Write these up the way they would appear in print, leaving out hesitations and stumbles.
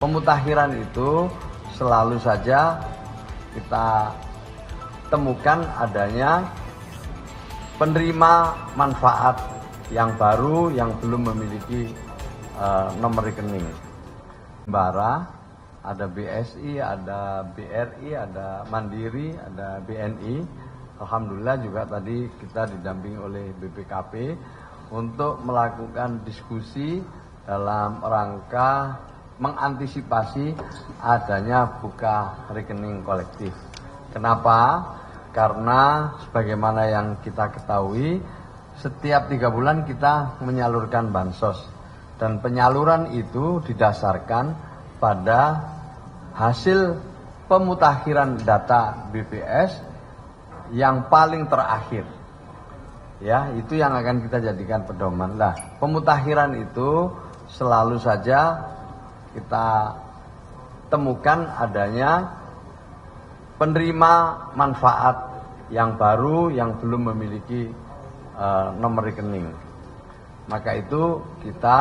Pemutakhiran itu selalu saja kita temukan adanya penerima manfaat yang baru yang belum memiliki nomor rekening. Himbara, ada BSI, ada BRI, ada Mandiri, ada BNI. Alhamdulillah juga tadi kita didampingi oleh BPKP untuk melakukan diskusi dalam rangka mengantisipasi adanya buka rekening kolektif. Kenapa? Karena sebagaimana yang kita ketahui, setiap 3 bulan kita menyalurkan bansos. Dan penyaluran itu didasarkan pada hasil pemutakhiran data BPS yang paling terakhir. Ya, itu yang akan kita jadikan pedoman. Nah, pemutakhiran itu selalu saja kita temukan adanya penerima manfaat yang baru yang belum memiliki nomor rekening. Maka itu kita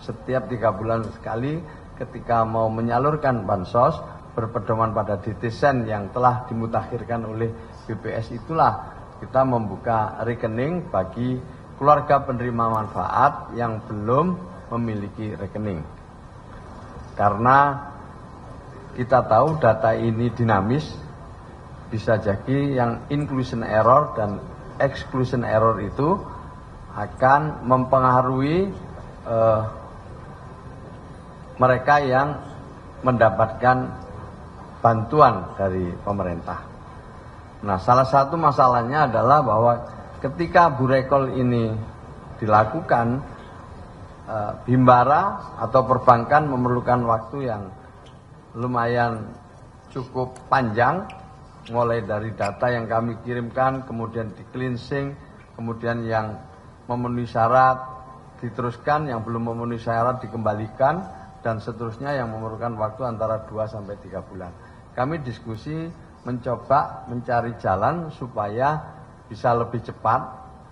setiap 3 bulan sekali ketika mau menyalurkan bansos berpedoman pada desain yang telah dimutakhirkan oleh BPS, itulah kita membuka rekening bagi keluarga penerima manfaat yang belum memiliki rekening. Karena kita tahu data ini dinamis, bisa jadi yang inclusion error dan exclusion error itu akan mempengaruhi mereka yang mendapatkan bantuan dari pemerintah. Nah, salah satu masalahnya adalah bahwa ketika burekol ini dilakukan, Himbara atau perbankan memerlukan waktu yang lumayan cukup panjang, mulai dari data yang kami kirimkan, kemudian di cleansing, kemudian yang memenuhi syarat diteruskan, yang belum memenuhi syarat dikembalikan, dan seterusnya yang memerlukan waktu antara 2-3 bulan. Kami diskusi mencoba mencari jalan supaya bisa lebih cepat,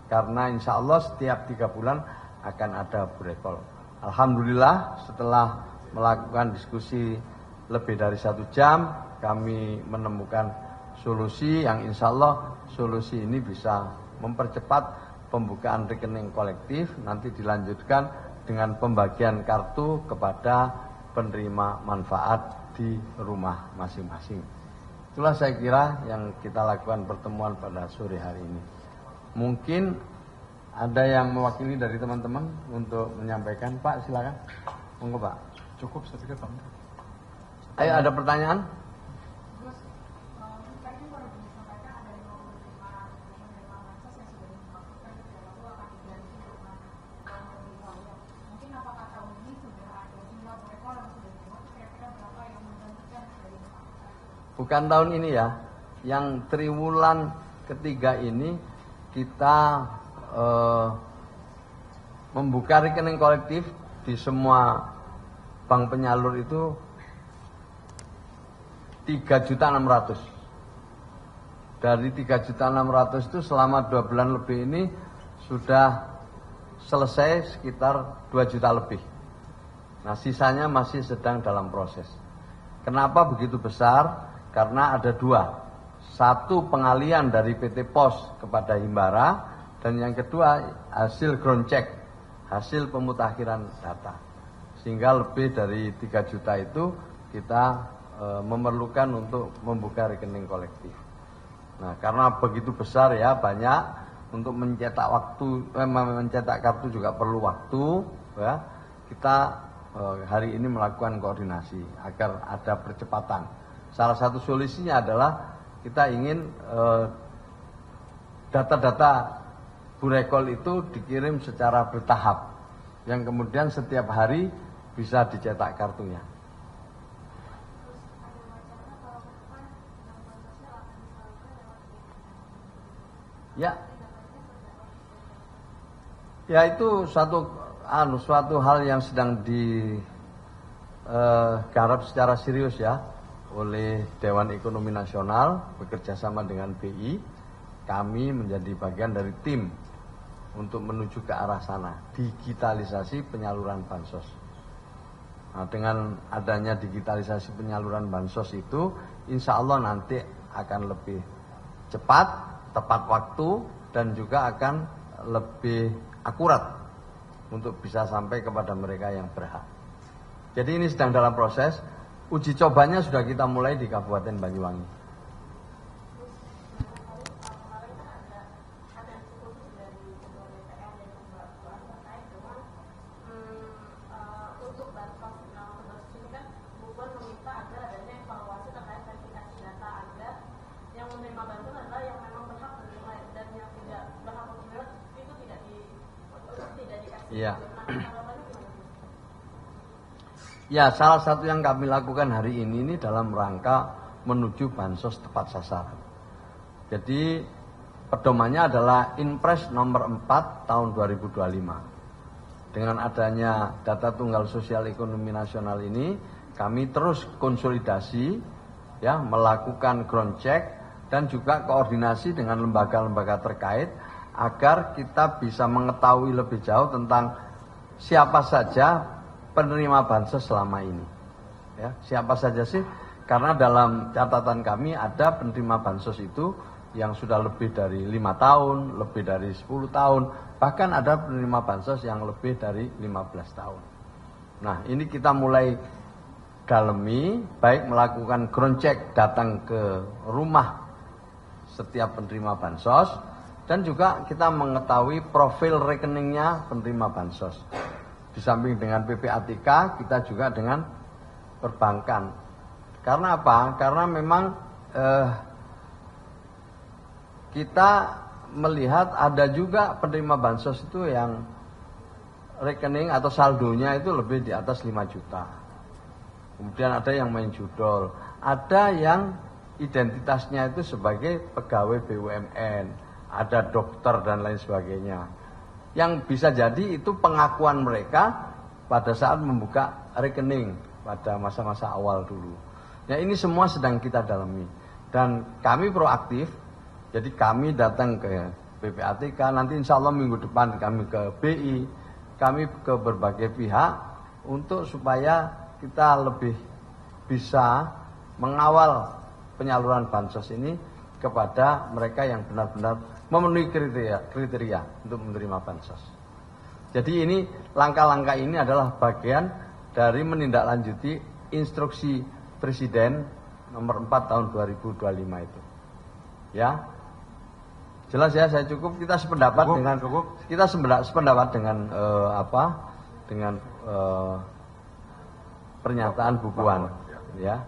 karena insya Allah setiap 3 bulan akan ada burekol. Alhamdulillah setelah melakukan diskusi lebih dari 1 jam, kami menemukan solusi yang insya Allah solusi ini bisa mempercepat pembukaan rekening kolektif, nanti dilanjutkan dengan pembagian kartu kepada penerima manfaat di rumah masing-masing. Itulah saya kira yang kita lakukan pertemuan pada sore hari ini. Mungkin ada yang mewakili dari teman-teman untuk menyampaikan. Pak, silakan. Monggo, Pak. Cukup, saya pikir, Pak. Ayo, ada pertanyaan? Bukan tahun ini ya, yang triwulan ketiga ini kita membuka rekening kolektif di semua bank penyalur itu 3.600.000. Dari 3.600.000 itu selama 2 bulan lebih ini sudah selesai sekitar 2 juta lebih. Nah, sisanya masih sedang dalam proses. Kenapa begitu besar? Karena ada 2. Satu, pengalian dari PT Pos kepada Himbara, dan yang kedua hasil ground check, hasil pemutakhiran data. Sehingga lebih dari 3 juta itu kita memerlukan untuk membuka rekening kolektif. Nah, karena begitu besar ya, banyak, untuk mencetak mencetak kartu juga perlu waktu ya. Kita hari ini melakukan koordinasi agar ada percepatan. Salah satu solusinya adalah kita ingin data-data burekol itu dikirim secara bertahap, yang kemudian setiap hari bisa dicetak kartunya. Ya itu suatu hal yang sedang digarap secara serius ya oleh Dewan Ekonomi Nasional bekerja sama dengan BI. Kami menjadi bagian dari tim untuk menuju ke arah sana, digitalisasi penyaluran bansos. Nah, dengan adanya digitalisasi penyaluran bansos itu, insya Allah nanti akan lebih cepat, tepat waktu, dan juga akan lebih akurat untuk bisa sampai kepada mereka yang berhak. Jadi ini sedang dalam proses, uji cobanya sudah kita mulai di Kabupaten Banyuwangi. Ya. Ya, salah satu yang kami lakukan hari ini dalam rangka menuju bansos tepat sasaran. Jadi pedomannya adalah Inpres nomor 4 tahun 2025. Dengan adanya data tunggal sosial ekonomi nasional ini, kami terus konsolidasi, ya, melakukan ground check dan juga koordinasi dengan lembaga-lembaga terkait agar kita bisa mengetahui lebih jauh tentang siapa saja penerima bansos selama ini. Ya, siapa saja sih? Karena dalam catatan kami ada penerima bansos itu yang sudah lebih dari 5 tahun, lebih dari 10 tahun, bahkan ada penerima bansos yang lebih dari 15 tahun. Nah, ini kita mulai dalemi, baik melakukan ground check, datang ke rumah setiap penerima bansos, dan juga kita mengetahui profil rekeningnya penerima bansos. Di samping dengan PPATK, kita juga dengan perbankan. Karena apa? Karena memang kita melihat ada juga penerima bansos itu yang rekening atau saldonya itu lebih di atas 5 juta. Kemudian ada yang main judol, ada yang identitasnya itu sebagai pegawai BUMN, ada dokter dan lain sebagainya. Yang bisa jadi itu pengakuan mereka pada saat membuka rekening pada masa-masa awal dulu. Ya, ini semua sedang kita dalami. Dan kami proaktif, jadi kami datang ke PPATK, nanti insya Allah minggu depan kami ke BI, kami ke berbagai pihak untuk supaya kita lebih bisa mengawal penyaluran bansos ini kepada mereka yang benar-benar memenuhi kriteria untuk menerima bansos. Jadi ini langkah-langkah ini adalah bagian dari menindaklanjuti instruksi Presiden nomor 4 tahun 2025 itu. Ya. Jelas ya, saya cukup. Kita sependapat dengan dengan pernyataan Bu Puan, ya.